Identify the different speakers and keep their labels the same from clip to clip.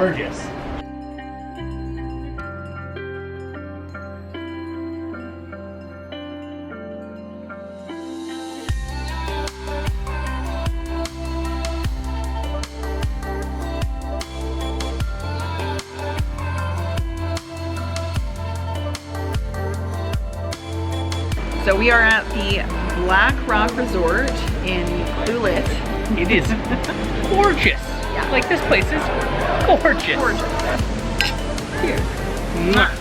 Speaker 1: gorgeous.
Speaker 2: So we are at the Black Rock Resort in Ucluelet.
Speaker 1: It is gorgeous.
Speaker 2: Yeah.
Speaker 1: Like, this place is gorgeous.
Speaker 2: Here.
Speaker 1: Mwah.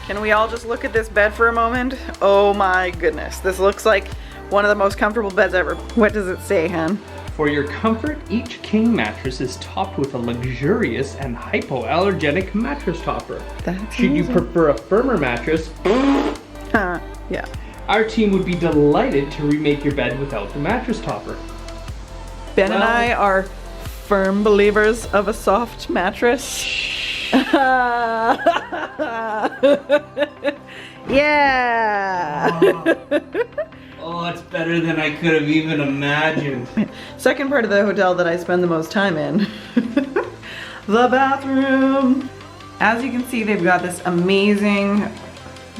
Speaker 2: Can we all just look at this bed for a moment? Oh my goodness. This looks like one of the most comfortable beds ever. What does it say, Han?
Speaker 1: For your comfort, each king mattress is topped with a luxurious and hypoallergenic mattress topper.
Speaker 2: That's
Speaker 1: Should you
Speaker 2: amazing.
Speaker 1: prefer a firmer mattress,
Speaker 2: Yeah.
Speaker 1: our team would be delighted to remake your bed without the mattress topper.
Speaker 2: Ben and
Speaker 1: Well-
Speaker 2: I are firm believers of a soft mattress. Yeah.
Speaker 1: Oh, it's better than I could have even imagined.
Speaker 2: Second part of the hotel that I spend the most time in. The bathroom. As you can see, they've got this amazing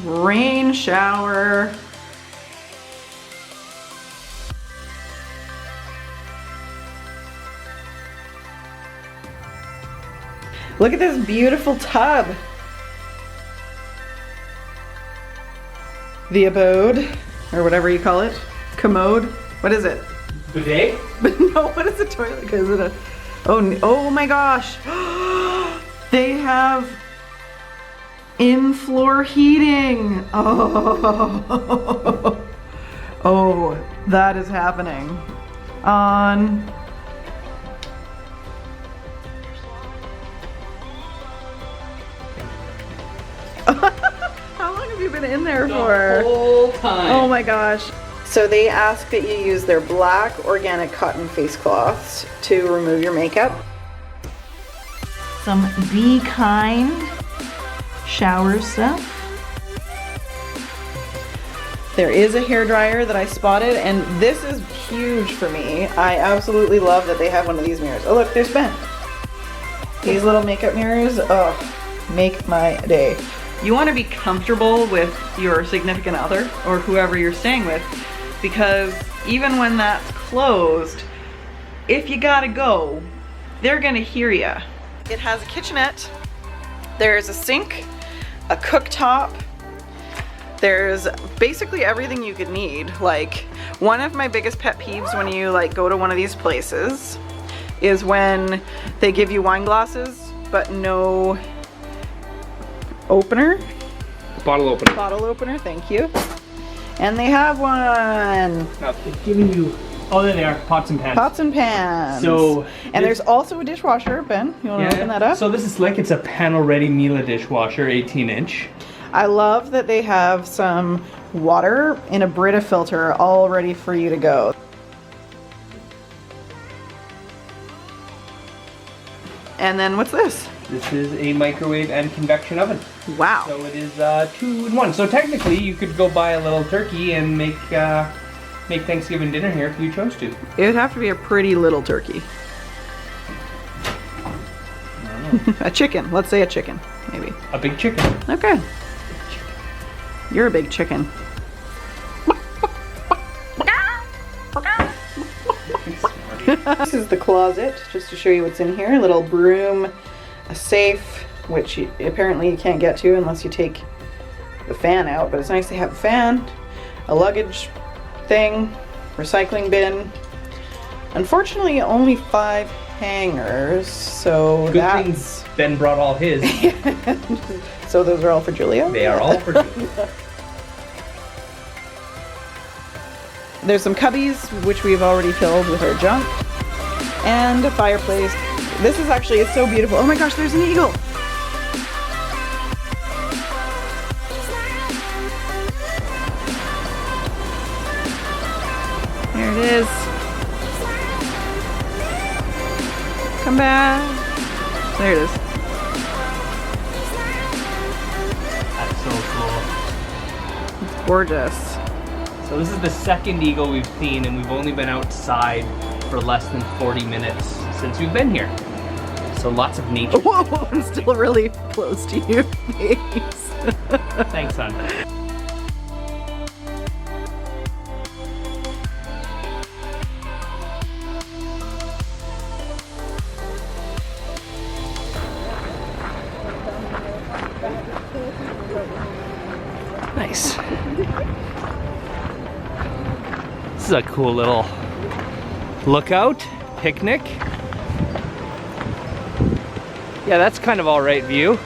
Speaker 2: rain shower. Look at this beautiful tub. The abode, or whatever you call it. Commode. What is it?
Speaker 1: Bidet?
Speaker 2: No, what is a toilet? Is it a... Oh my gosh. They have in-floor heating. Oh. Oh, that is happening. On... How long have you been in there for?
Speaker 1: The whole time.
Speaker 2: Oh my gosh. So they ask that you use their black organic cotton face cloths to remove your makeup. Some Be Kind shower stuff. There is a hairdryer that I spotted, and this is huge for me. I absolutely love that they have one of these mirrors. Oh look, there's Ben. These little makeup mirrors, oh, make my day. You want to be comfortable with your significant other or whoever you're staying with, because even when that's closed, if you gotta go, they're gonna hear ya. It has a kitchenette, there's a sink, a cooktop, there's basically everything you could need. Like, one of my biggest pet peeves when you like go to one of these places is when they give you wine glasses but no opener.
Speaker 1: Bottle opener.
Speaker 2: Bottle opener, thank you. And they have one.
Speaker 1: Now, they're giving you... Oh, there they are. Pots and pans.
Speaker 2: Pots and pans.
Speaker 1: So,
Speaker 2: and there's also a dishwasher. Ben, you want to open that up?
Speaker 1: So this is slick. It's a panel-ready Miele dishwasher, 18-inch.
Speaker 2: I love that they have some water in a Brita filter all ready for you to go. And then what's this?
Speaker 1: This is a microwave and convection oven.
Speaker 2: Wow.
Speaker 1: So it is 2 in 1. So technically, you could go buy a little turkey and make Thanksgiving dinner here if you chose to.
Speaker 2: It would have to be a pretty little turkey. A chicken. Let's say a chicken, maybe.
Speaker 1: A big chicken.
Speaker 2: Okay. You're a big chicken. This is the closet, just to show you what's in here. A little broom, a safe, which apparently you can't get to unless you take the fan out, but it's nice to have a fan, a luggage thing, recycling bin. Unfortunately, only 5 hangers, so
Speaker 1: Good thing Ben brought all his.
Speaker 2: So those are all for Julia?
Speaker 1: They are all for Julia.
Speaker 2: There's some cubbies, which we've already filled with our junk. And a fireplace. This is actually, it's so beautiful. Oh my gosh, there's an eagle! There it is. Come back. There it is.
Speaker 1: That's so cool.
Speaker 2: It's gorgeous.
Speaker 1: So this is the second eagle we've seen, and we've only been outside for less than 40 minutes since we've been here. So lots of nature.
Speaker 2: Whoa, I'm still really close to your face.
Speaker 1: Thanks, son. Nice. This is a cool little lookout, picnic. Yeah, that's kind of all right view.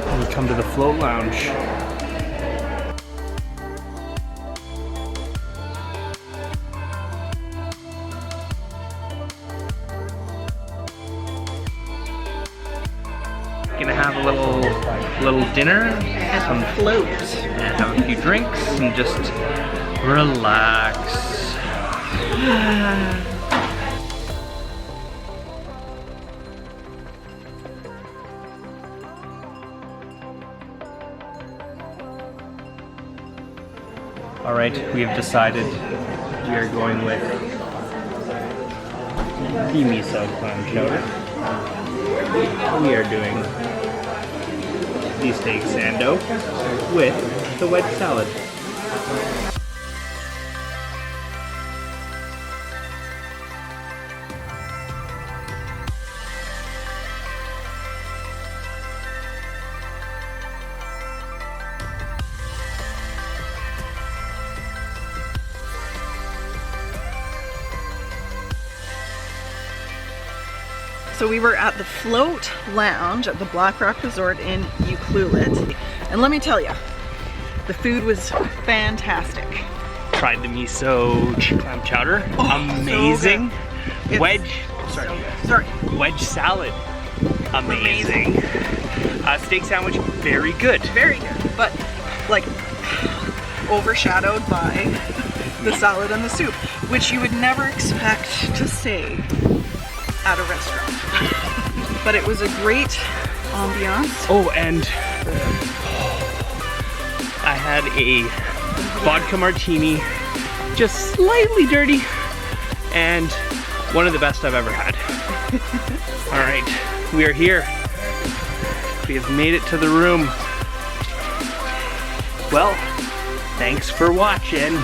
Speaker 1: And we come to the float lounge. Gonna have a little dinner, some
Speaker 2: Float.
Speaker 1: and have a few drinks and just relax. All right, we have decided we are going with the miso clam chowder. We are doing the steak sando with the wedge salad.
Speaker 2: So we were at the Float Lounge at the Black Rock Resort in Ucluelet. And let me tell you, the food was fantastic.
Speaker 1: Tried the miso clam chowder. Amazing.
Speaker 2: So
Speaker 1: Wedge
Speaker 2: wedge
Speaker 1: salad. Amazing. Steak sandwich, very good.
Speaker 2: Very good, but like overshadowed by the salad and the soup, which you would never expect to say at a restaurant. But it was a great ambiance.
Speaker 1: Oh, and I had a vodka martini, just slightly dirty, and one of the best I've ever had. All right, we are here. We have made it to the room. Well, thanks for watching.